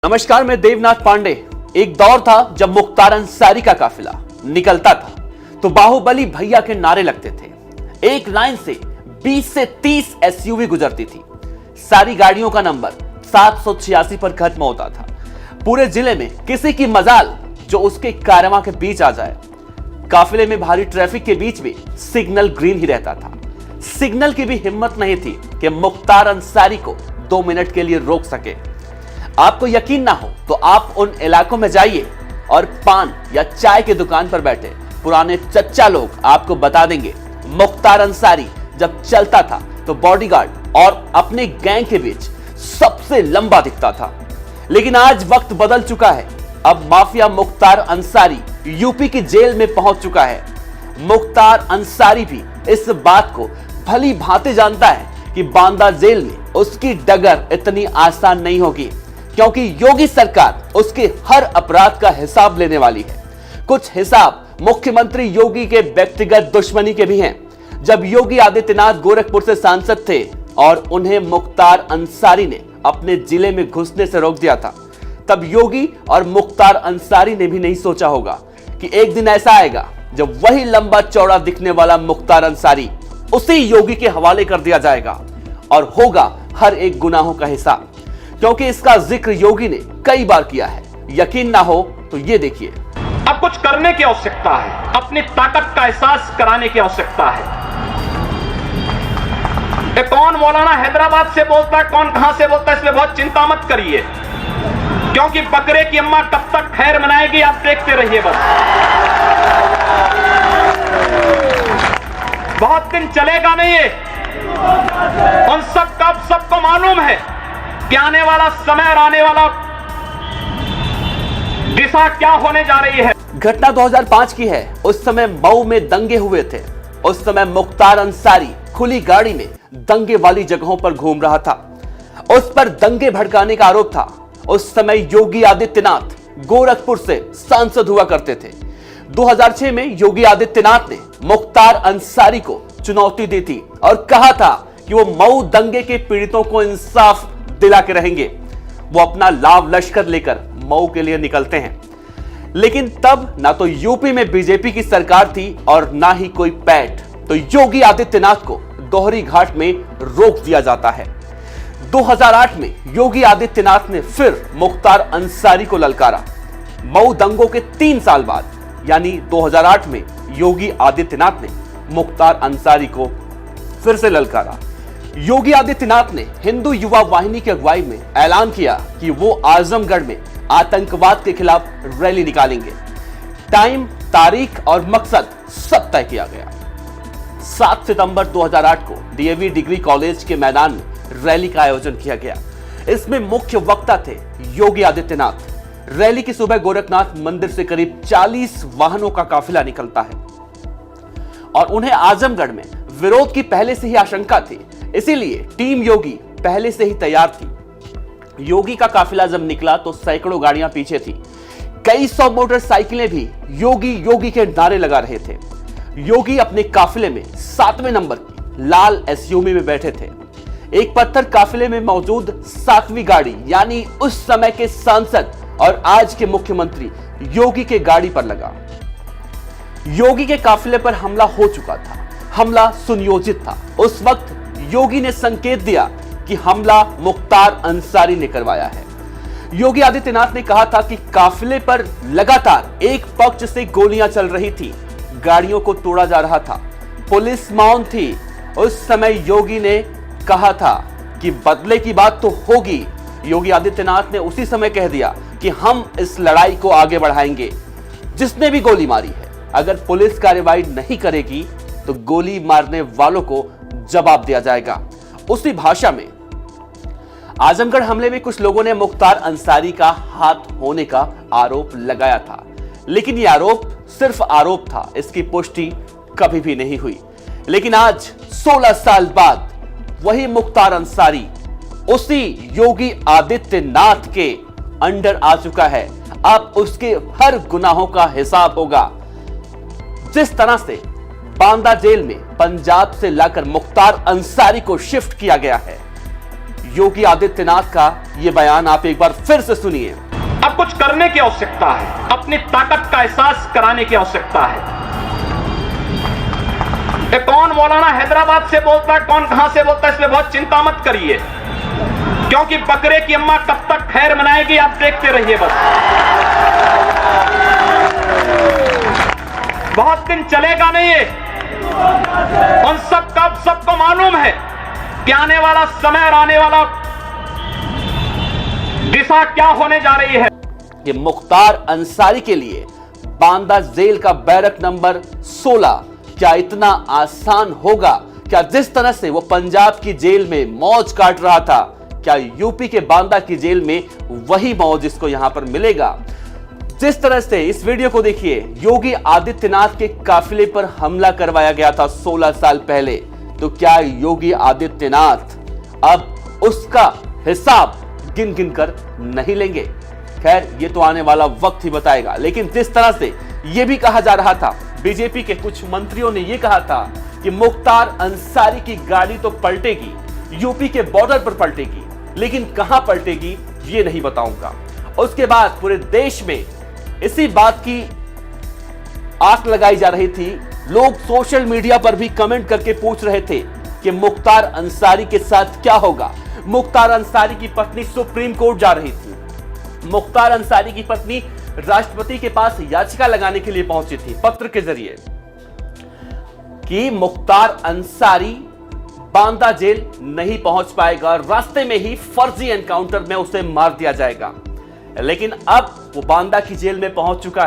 नमस्कार, मैं देवनाथ पांडे। एक दौर था जब मुख्तार अंसारी का काफिला निकलता था तो बाहुबली भैया के नारे लगते थे। एक लाइन से 20 से 30 एसयूवी गुजरती थी। सारी गाड़ियों का नंबर 786 पर खत्म होता था। पूरे जिले में किसी की मजाल जो उसके कारवां के बीच आ जाए। काफिले में भारी ट्रैफिक के बीच भी सिग्नल ग्रीन ही रहता था। सिग्नल की भी हिम्मत नहीं थी कि मुख्तार अंसारी को 2 मिनट के लिए रोक सके। आपको यकीन ना हो तो आप उन इलाकों में जाइए और पान या चाय की दुकान पर बैठे पुराने चच्चा लोग आपको बता देंगे, मुख्तार अंसारी जब चलता था तो बॉडीगार्ड और अपने गैंग के बीच सबसे लंबा दिखता था। लेकिन आज वक्त बदल चुका है। अब माफिया मुख्तार अंसारी यूपी की जेल में पहुंच चुका है। मुख्तार अंसारी भी इस बात को भली भांति जानता है कि बांदा जेल में उसकी डगर इतनी आसान नहीं होगी, क्योंकि योगी सरकार उसके हर अपराध का हिसाब लेने वाली है। कुछ हिसाब मुख्यमंत्री योगी के व्यक्तिगत दुश्मनी के भी हैं। जब योगी आदित्यनाथ गोरखपुर से सांसद थे और उन्हें मुख्तार अंसारी ने अपने जिले में घुसने से रोक दिया था, तब योगी और मुख्तार अंसारी ने भी नहीं सोचा होगा कि एक दिन ऐसा आएगा जब वही लंबा चौड़ा दिखने वाला मुख्तार अंसारी उसी योगी के हवाले कर दिया जाएगा और होगा हर एक गुनाहों का हिसाब। क्योंकि इसका जिक्र योगी ने कई बार किया है। यकीन ना हो तो ये देखिए। अब कुछ करने की आवश्यकता है, अपनी ताकत का एहसास कराने की आवश्यकता है। कौन मौलाना हैदराबाद से बोलता है, कौन कहां से बोलता है, इसमें बहुत चिंता मत करिए, क्योंकि बकरे की अम्मा कब तक खैर मनाएगी आप देखते रहिए। बस बहुत दिन चलेगा नहीं ये। उन सबको मालूम है कि आने वाला समय और आने वाला दिशा क्या होने जा रही है। घटना 2005 की है। उस समय मऊ में दंगे हुए थे। उस समय मुख्तार अंसारी खुली गाड़ी में दंगे वाली जगहों पर घूम रहा था। उस पर दंगे भड़काने का आरोप था। उस समय योगी आदित्यनाथ गोरखपुर से सांसद हुआ करते थे। 2006 में योगी आदित्यनाथ ने मुख्तार अंसारी को चुनौती दी थी और कहा था कि वो मऊ दंगे के पीड़ितों को इंसाफ दिला के रहेंगे। वो अपना लाव लश्कर लेकर मऊ के लिए निकलते हैं। लेकिन तब ना तो यूपी में बीजेपी की सरकार थी और ना ही कोई पैठ, तो योगी आदित्यनाथ को दोहरी घाट में रोक दिया जाता है। 2008 में योगी आदित्यनाथ ने फिर मुख्तार अंसारी को ललकारा। मऊ दंगों के 3 साल बाद यानी 2008 में योगी आदित्यनाथ ने मुख्तार अंसारी को फिर से ललकारा। योगी आदित्यनाथ ने हिंदू युवा वाहिनी की अगुवाई में ऐलान किया कि वो आजमगढ़ में आतंकवाद के खिलाफ रैली निकालेंगे। टाइम, तारीख और मकसद सब तय किया गया। 7 सितंबर 2008 को डीएवी डिग्री कॉलेज के मैदान में रैली का आयोजन किया गया। इसमें मुख्य वक्ता थे योगी आदित्यनाथ। रैली की सुबह गोरखनाथ मंदिर से करीब 40 वाहनों का काफिला निकलता है और उन्हें आजमगढ़ में विरोध की पहले से ही आशंका थी, इसीलिए टीम योगी पहले से ही तैयार थी। योगी का काफिला जब निकला तो सैकड़ों गाड़ियां पीछे थी। कई सौ मोटरसाइकिलें भी योगी योगी के नारे लगा रहे थे। योगी अपने काफिले में 7वें नंबर की लाल एसयूवी में बैठे थे। एक पत्थर काफिले में मौजूद 7वीं गाड़ी यानी उस समय के सांसद और आज के मुख्यमंत्री योगी के गाड़ी पर लगा। योगी के काफिले पर हमला हो चुका था। हमला सुनियोजित था। उस वक्त योगी ने संकेत दिया कि हमला मुख्तार अंसारी ने करवाया है। योगी आदित्यनाथ ने कहा था कि काफिले पर लगातार एक पक्ष से गोलियां चल रही थी, गाड़ियों को तोड़ा जा रहा था, पुलिस मौन थी। उस समय योगी ने कहा था कि बदले की बात तो होगी। योगी आदित्यनाथ ने उसी समय कह दिया कि हम इस लड़ाई को आगे बढ़ाएंगे। जिसने भी गोली मारी है, अगर पुलिस कार्रवाई नहीं करेगी तो गोली मारने वालों को जवाब दिया जाएगा। उसी भाषा में आजमगढ़ हमले में कुछ लोगों ने मुख्तार अंसारी का हाथ होने का आरोप लगाया था, लेकिन यह आरोप सिर्फ आरोप था। इसकी पुष्टि कभी भी नहीं हुई। लेकिन आज 16 साल बाद वही मुख्तार अंसारी उसी योगी आदित्यनाथ के अंडर आ चुका है। अब उसके हर गुनाहों का हिसाब होगा। जिस तरह से बांदा जेल में पंजाब से लाकर मुख्तार अंसारी को शिफ्ट किया गया है, योगी आदित्यनाथ का यह बयान आप एक बार फिर से सुनिए। अब कुछ करने की आवश्यकता है, अपनी ताकत का एहसास कराने की आवश्यकता है। कौन मौलाना हैदराबाद से बोलता है, कौन कहां से बोलता है, इसमें बहुत चिंता मत करिए, क्योंकि बकरे की अम्मा कब तक खैर मनाएगी आप देखते रहिए बस। बहुत दिन चलेगा नहीं ये। उन सबको मालूम है कि आने वाला समय और आने वाला दिशा क्या होने जा रही है। ये मुख्तार अंसारी के लिए बांदा जेल का बैरक नंबर 16 क्या इतना आसान होगा? क्या जिस तरह से वो पंजाब की जेल में मौज काट रहा था, क्या यूपी के बांदा की जेल में वही मौज इसको यहां पर मिलेगा? जिस तरह से इस वीडियो को देखिए, योगी आदित्यनाथ के काफिले पर हमला करवाया गया था 16 साल पहले, तो क्या योगी आदित्यनाथ अब उसका हिसाब गिन गिन कर नहीं लेंगे? खैर, ये तो आने वाला वक्त ही बताएगा। लेकिन जिस तरह से यह भी कहा जा रहा था, बीजेपी के कुछ मंत्रियों ने यह कहा था कि मुख्तार अंसारी की गाड़ी तो पलटेगी, यूपी के बॉर्डर पर पलटेगी, लेकिन कहां पलटेगी ये नहीं बताऊंगा। उसके बाद पूरे देश में इसी बात की आस लगाई जा रही थी। लोग सोशल मीडिया पर भी कमेंट करके पूछ रहे थे कि मुख्तार अंसारी के साथ क्या होगा। मुख्तार अंसारी की पत्नी सुप्रीम कोर्ट जा रही थी। मुख्तार अंसारी की पत्नी राष्ट्रपति के पास याचिका लगाने के लिए पहुंची थी पत्र के जरिए कि मुख्तार अंसारी बांदा जेल नहीं पहुंच पाएगा, रास्ते में ही फर्जी एनकाउंटर में उसे मार दिया जाएगा। लेकिन अब वो बांदा की जेल में पहुंच चुका है।